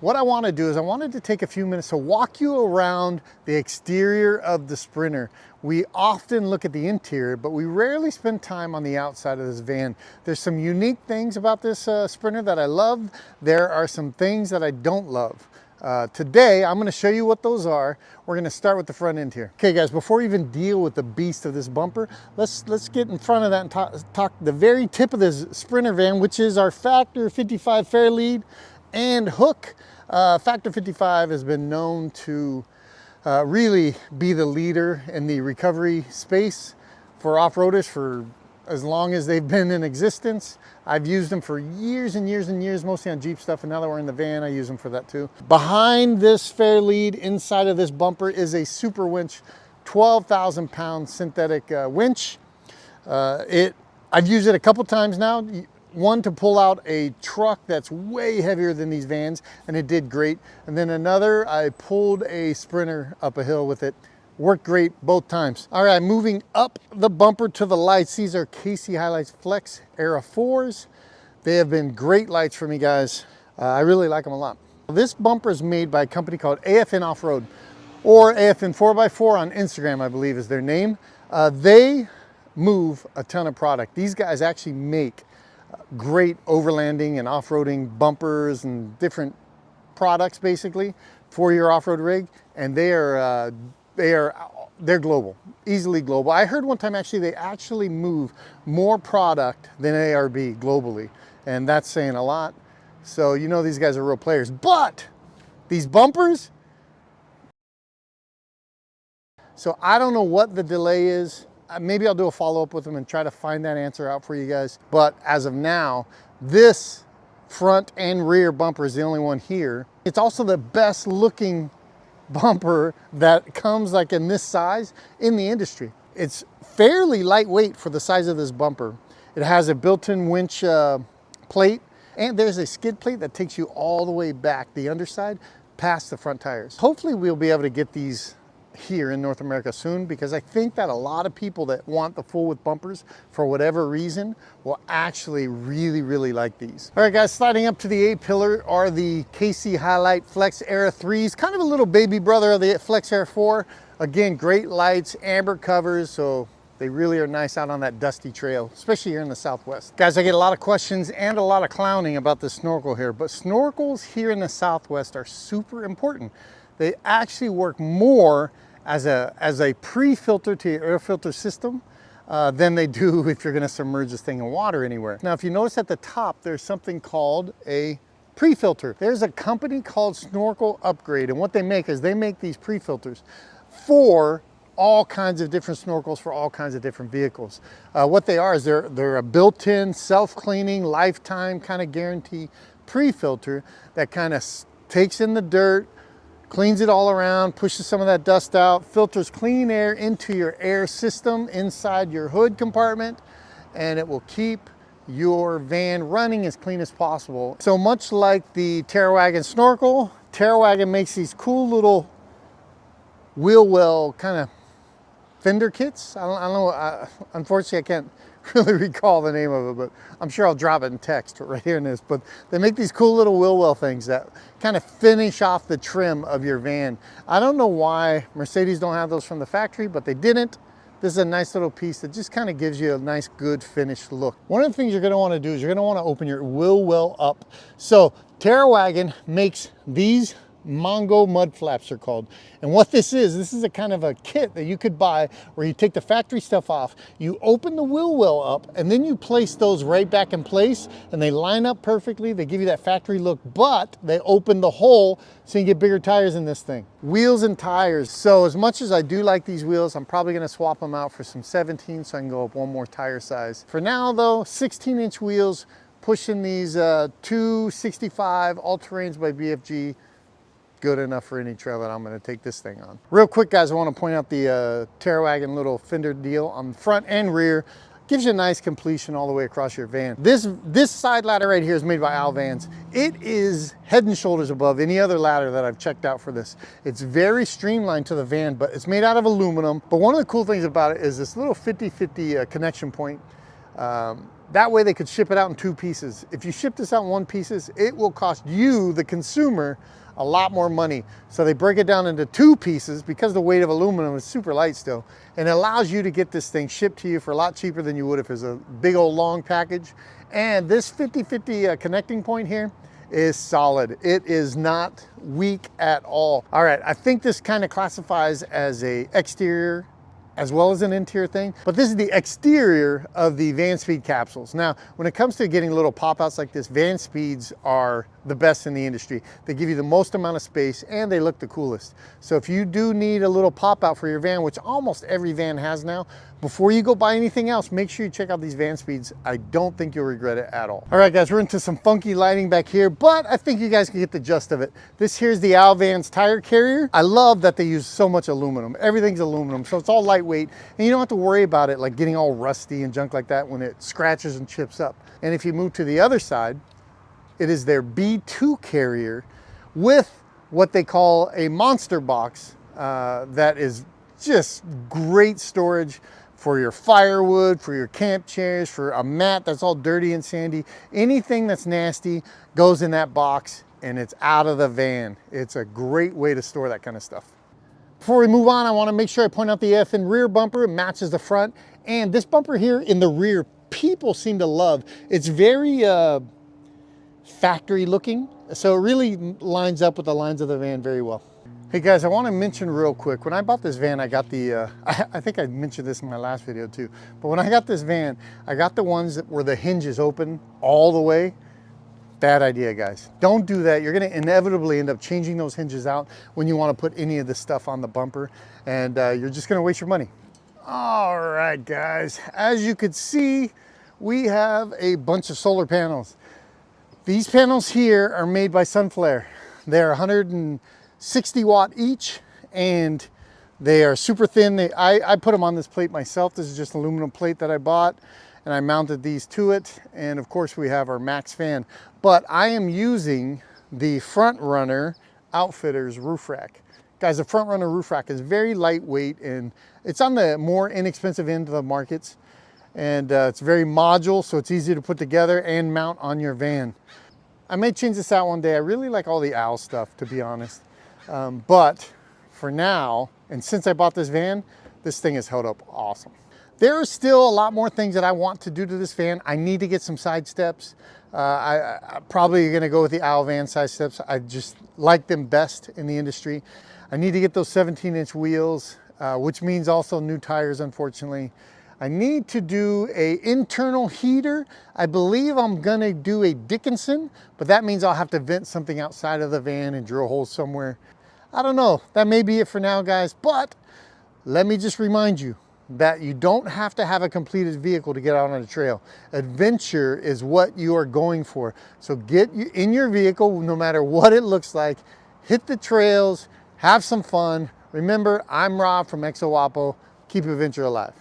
What I want to do is I wanted to take a few minutes to walk you around the exterior of the Sprinter. We often look at the interior, but we rarely spend time on the outside of this van. There's some unique things about this Sprinter that I love. There are some things that I don't love. Today, I'm going to show you what those are. We're going to start with the front end here. Okay guys, before we even deal with the beast of this bumper, let's get in front of that and talk the very tip of this Sprinter van, which is our Factor 55 Fairlead and hook. Factor 55 has been known to really be the leader in the recovery space for off-roaders for as long as they've been in existence. I've used them for years and years and years, mostly on Jeep stuff, and now that we're in the van, I use them for that too. Behind this Fairlead, inside of this bumper, is a super winch, 12,000 pound synthetic winch. I've used it a couple times now. One to pull out a truck that's way heavier than these vans, and it did great. And then another, I pulled a Sprinter up a hill with it. Worked great both times. All right, moving up the bumper to the lights. These are KC Highlights Flex Era 4s. They have been great lights for me, guys. I really like them a lot. This bumper is made by a company called AFN Off-Road, or AFN 4x4 on Instagram, I believe is their name. They move a ton of product. These guys actually make great overlanding and off-roading bumpers and different products basically for your off-road rig, and they're global, easily global. I heard one time actually they actually move more product than ARB globally, and that's saying a lot. So you know these guys are real players. But these bumpers, so I don't know what the delay is. Maybe I'll do a follow-up with them and try to find that answer out for you guys. But as of now, this front and rear bumper is the only one here. It's also the best looking bumper that comes like in this size in the industry. It's fairly lightweight for the size of this bumper. It has a built-in winch plate, and there's a skid plate that takes you all the way back, the underside, past the front tires. Hopefully we'll be able to get these here in North America soon, because I think that a lot of people that want the full width bumpers for whatever reason will actually really like these. All right guys, sliding up to the A-pillar are the KC Highlight Flex Era 3s, kind of a little baby brother of the Flex Era 4. Again, great lights, amber covers, so they really are nice out on that dusty trail, especially here in the Southwest. Guys, I get a lot of questions and a lot of clowning about the snorkel here, but snorkels here in the Southwest are super important. They actually work more as a pre-filter to your air filter system than they do if you're gonna submerge this thing in water anywhere. Now, if you notice at the top, there's something called a pre-filter. There's a company called Snorkel Upgrade, and what they make is they make these pre-filters for all kinds of different snorkels for all kinds of different vehicles. What they are is they're a built-in, self-cleaning, lifetime kind of guarantee pre-filter that kind of takes in the dirt, cleans it all around, pushes some of that dust out, filters clean air into your air system inside your hood compartment, and it will keep your van running as clean as possible. So much like the Terrawagon Snorkel, Terrawagon makes these cool little wheel well kind of fender kits. I don't know, unfortunately I can't really recall the name of it, but I'm sure I'll drop it in text right here in this. But they make these cool little wheel well things that kind of finish off the trim of your van. I don't know why Mercedes don't have those from the factory, but they didn't. This is a nice little piece that just kind of gives you a nice, good finished look. One of the things you're going to want to do is you're going to want to open your wheel well up. So Terrawagon makes these Mongo mud flaps are called. And what this is a kind of a kit that you could buy where you take the factory stuff off, you open the wheel well up, and then you place those right back in place, and they line up perfectly. They give you that factory look, but they open the hole so you get bigger tires in this thing. Wheels and tires. So as much as I do like these wheels, I'm probably gonna swap them out for some 17 so I can go up one more tire size. For now though, 16-inch wheels, pushing these 265 all-terrains by BFG. Good enough for any trail that I'm going to take this thing on. Real quick guys, I want to point out the Terrawagon little fender deal on the front and rear. Gives you a nice completion all the way across your van. This side ladder right here is made by Al Vans. It is head and shoulders above any other ladder that I've checked out for this. It's very streamlined to the van, but it's made out of aluminum. But one of the cool things about it is this little 50-50 connection point. That way they could ship it out in 2 pieces. If you ship this out in 1 pieces, it will cost you, the consumer, a lot more money. So they break it down into 2 pieces because the weight of aluminum is super light still, and it allows you to get this thing shipped to you for a lot cheaper than you would if it was a big old long package. And this 50-50 connecting point here is solid. It is not weak at all. All right, I think this kind of classifies as a exterior as well as an interior thing, but this is the exterior of the Van Speed capsules. Now, when it comes to getting little pop-outs like this, Van Speeds are the best in the industry. They give you the most amount of space and they look the coolest. So if you do need a little pop-out for your van, which almost every van has now, before you go buy anything else, make sure you check out these Van Speeds. I don't think you'll regret it at all. All right, guys, we're into some funky lighting back here, but I think you guys can get the gist of it. This here's the Alvan's tire carrier. I love that they use so much aluminum. Everything's aluminum, so it's all lightweight, and you don't have to worry about it like getting all rusty and junk like that when it scratches and chips up. And if you move to the other side, it is their B2 carrier with what they call a monster box that is just great storage for your firewood, for your camp chairs, for a mat that's all dirty and sandy. Anything that's nasty goes in that box and it's out of the van. It's a great way to store that kind of stuff. Before we move on, I want to make sure I point out the effing rear bumper. It matches the front. And this bumper here in the rear, people seem to love. It's very factory looking, so it really lines up with the lines of the van very well. Hey guys, I want to mention real quick, when I bought this van, I got the, I think I mentioned this in my last video too, but when I got this van, I got the ones that where the hinges open all the way. Bad idea, guys. Don't do that. You're going to inevitably end up changing those hinges out when you want to put any of this stuff on the bumper, and you're just going to waste your money. All right, guys, as you could see, we have a bunch of solar panels. These panels here are made by Sunflare. They're 160 watt each, and they are super thin. I put them on this plate myself. This is just an aluminum plate that I bought, and I mounted these to it. And of course we have our max fan, but I am using the Front Runner Outfitters roof rack. Guys, the Front Runner roof rack is very lightweight, and it's on the more inexpensive end of the markets. And it's very modular, so it's easy to put together and mount on your van. I may change this out one day. I really like all the owl stuff, to be honest. But for now, and since I bought this van, this thing has held up awesome. There are still a lot more things that I want to do to this van. I need to get some side steps. I probably gonna go with the Owl van side steps. I just like them best in the industry. I need to get those 17-inch wheels, which means also new tires, unfortunately. I need to do an internal heater. I believe I'm gonna do a Dickinson, but that means I'll have to vent something outside of the van and drill holes somewhere. I don't know, that may be it for now, guys, but let me just remind you that you don't have to have a completed vehicle to get out on a trail. Adventure is what you are going for. So get in your vehicle, no matter what it looks like, hit the trails, have some fun. Remember, I'm Rob from Exo Wapo. Keep adventure alive.